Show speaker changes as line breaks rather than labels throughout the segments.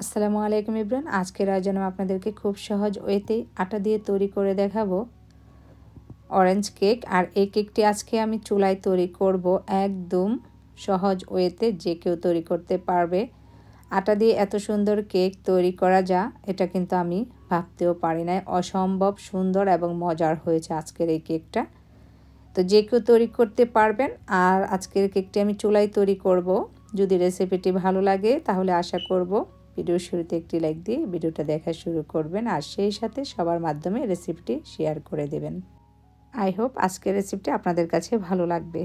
আসসালামু আলাইকুম ইব্রান। আজকের আয়োজনে আপনাদেরকে খুব সহজ ওয়েতে আটা দিয়ে তৈরি করে দেখাবো অরেঞ্জ কেক। আর এই কেকটি আজকে আমি চুলায় তৈরি করব একদম সহজ ওয়েতে, যে কেউ তৈরি করতে পারবে। আটা দিয়ে এত সুন্দর কেক তৈরি করা যা, এটা কিন্তু আমি ভাবতেও পারি নাই। অসম্ভব সুন্দর এবং মজার হয়েছে আজকের এই কেকটা। তো যে কেউ তৈরি করতে পারবেন। আর আজকের কেকটি আমি চুলায় তৈরি করব। যদি রেসিপিটি ভালো লাগে তাহলে আশা করব ভিডিওর শুরুতে একটি লাইক দিয়ে ভিডিওটা দেখা শুরু করবেন, আর সেই সাথে সবার মাধ্যমে রেসিপিটি শেয়ার করে দেবেন। আই হোপ আজকের রেসিপিটি আপনাদের কাছে ভালো লাগবে।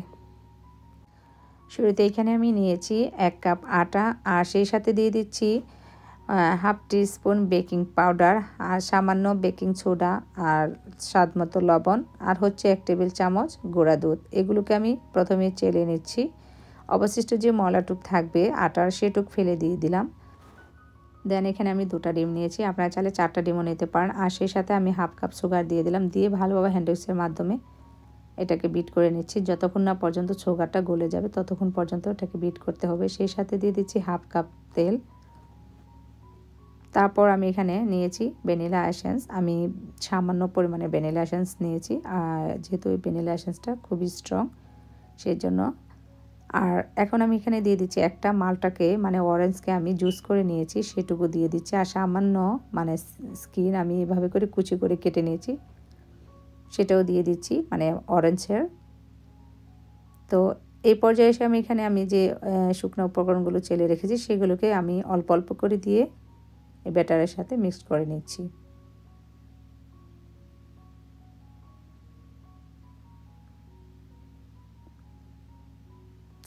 শুরুতে এখানে আমি নিয়েছি 1 কাপ আটা, আর সেই সাথে দিয়ে দিচ্ছি হাফ টিস্পুন বেকিং পাউডার, আর সামান্য বেকিং সোডা, আর স্বাদ মতো লবণ, আর হচ্ছে 1 টেবিল চামচ গুঁড়া দুধ। এগুলোকে আমি প্রথমে চেলে নিচ্ছি। অবশিষ্ট যে ময়লাটুক থাকবে আটার, সেটুক ফেলে দিয়ে দিলাম। দেন এখানে আমি 2টা ডিম নিয়েছি, আপনারা চাইলে 4টা ডিমও নিতে পারেন। আর সেই সাথে আমি হাফ কাপ সুগার দিয়ে দিলাম। দিয়ে ভালোভাবে হ্যান্ড উইক্সের মাধ্যমে এটাকে বিট করে নিচ্ছি। যতক্ষণ না পর্যন্ত সুগারটা গলে যাবে ততক্ষণ পর্যন্ত এটাকে বিট করতে হবে। সেই সাথে দিয়ে দিচ্ছি হাফ কাপ তেল। তারপর আমি এখানে নিয়েছি ভ্যানিলা এসেন্স। আমি সামান্য পরিমাণে ভ্যানিলা এসেন্স নিয়েছি, আর যেহেতু এই ভ্যানিলা এসেন্সটা খুবই স্ট্রং সেই জন্য। আর এখন আমি এখানে দিয়ে দিচ্ছি একটা মালটাকে, মানে অরেঞ্জকে আমি জুস করে নিয়েছি, সেটুকু দিয়ে দিচ্ছি। আর সামান্য মানে স্কিন আমি এভাবে করে কুচি করে কেটে নিয়েছি, সেটাও দিয়ে দিচ্ছি, মানে অরেঞ্জের। তো এই পর্যায়ে এসে আমি যে শুকনো উপকরণগুলো চেলে রেখেছি সেগুলোকে আমি অল্প অল্প করে দিয়ে এই ব্যাটারের সাথে মিক্স করে নিচ্ছি।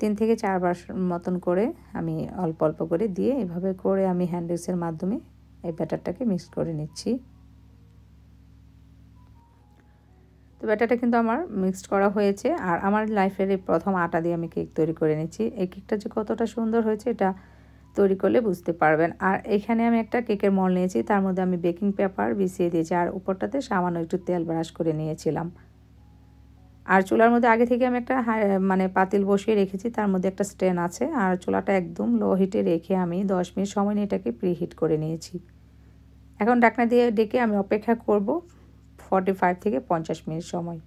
তিন থেকে 4 বার মতন করে আমি অল্প অল্প করে দিয়ে এভাবে করে আমি হ্যান্ড উইক্সের মাধ্যমে এই ব্যাটারটাকে মিক্স করে নিচ্ছি। তো ব্যাটারটা কিন্তু আমার মিক্সড করা হয়েছে। আর আমার লাইফের এই প্রথম আটা দিয়ে আমি কেক তৈরি করে নিচ্ছি। এই কেকটা যে কতটা সুন্দর হয়েছে এটা তৈরি করলে বুঝতে পারবেন। আর এখানে আমি একটা কেকের মল নিয়েছি, তার মধ্যে আমি বেকিং পেপার বিছিয়ে দিয়েছি, আর উপরটাতে সামান্য একটু তেল ব্রাশ করে নিয়েছিলাম। আর চুলার মধ্যে আগে থেকে আমি একটা মানে পাতিল বসিয়ে রেখেছি, তার মধ্যে একটা স্ট্যান্ড আছে। আর চুলাটা একদম লো হিটে রেখে আমি 10 মিনিট সময় নিয়ে এটাকে প্রিহিট করে নিয়েছি। এখন ঢাকনা দিয়ে ডেকে আমি অপেক্ষা করব 45 থেকে 50 মিনিট সময়।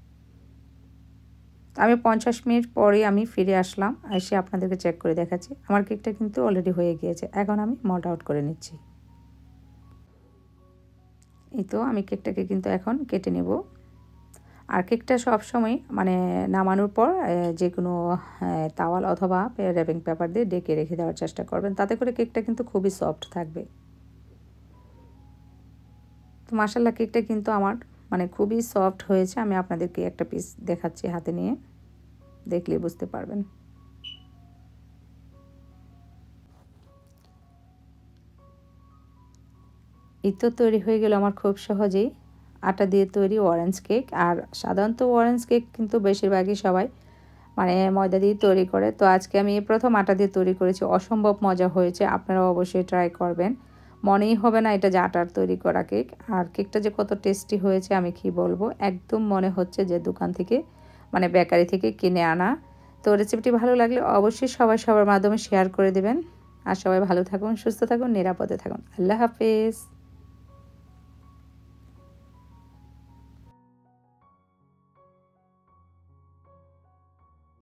আমি 50 মিনিট পরে আমি ফিরে আসলাম, এসে আপনাদেরকে চেক করে দেখাচ্ছি। আমার কেকটা কিন্তু অলরেডি হয়ে গিয়েছে। এখন আমি মল্ট আউট করে নিচ্ছি। এই তো আমি কেকটাকে কিন্তু এখন কেটে নেব। আর কেকটা সবসময় মানে নামানোর পর যে কোনো তাওয়াল অথবা র্যাপিং পেপার দিয়ে ডেকে রেখে দেওয়ার চেষ্টা করবেন, তাতে করে কেকটা কিন্তু খুবই সফট থাকবে। তো মাশাআল্লাহ কেকটা কিন্তু আমার মানে খুবই সফট হয়েছে। আমি আপনাদেরকে একটা পিস দেখাচ্ছি হাতে নিয়ে, দেখলে বুঝতে পারবেন। এই তো তৈরি হয়ে গেল আমার খুব সহজেই আটা দিয়ে তৈরি অরেঞ্জ কেক। আর সাধারণত অরেঞ্জ কেক কিন্তু বেশিরভাগই সবাই মানে ময়দা দিয়ে তৈরি করে। তো আজকে আমি প্রথম আটা দিয়ে তৈরি করেছি, অসম্ভব মজা হয়েছে। আপনারা অবশ্যই ট্রাই করবেন, মনেই হবে না এটা যে আটার তৈরি করা কেক। আর কেকটা যে কত টেস্টি হয়েছে আমি কি বলবো, একদম মনে হচ্ছে যে দোকান থেকে মানে বেকারি থেকে কিনে আনা। তো রেসিপিটি ভালো লাগলে অবশ্যই সবাই সবার মাধ্যমে শেয়ার করে দেবেন। আর সবাই ভালো থাকুন, সুস্থ থাকুন, নিরাপদে থাকুন। আল্লাহ হাফেজ।